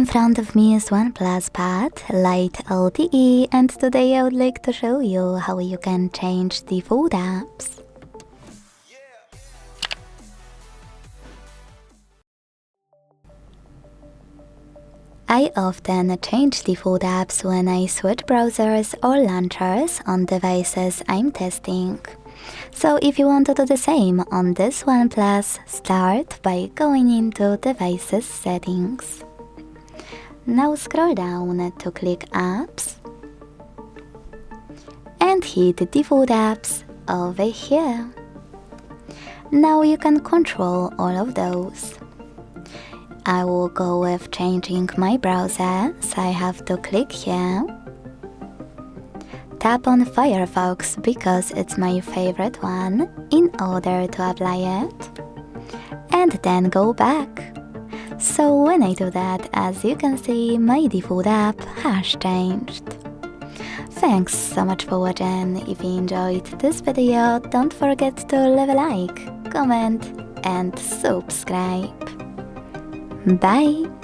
In front of me is OnePlus Pad Lite LTE, and today I would like to show you how you can change default apps. I often change default apps when I switch browsers or launchers on devices I'm testing. So if you want to do the same on this OnePlus, start by going into Devices Settings. Now scroll down to click Apps and hit Default Apps over here. Now you can control all of those. I will go with changing my browser, so I have to click here. Tap on Firefox because it's my favorite one in order to apply it. And then go back. So when I do that, as you can see, my default app has changed. Thanks so much for watching. If you enjoyed this video, don't forget to leave a like, comment and subscribe. Bye!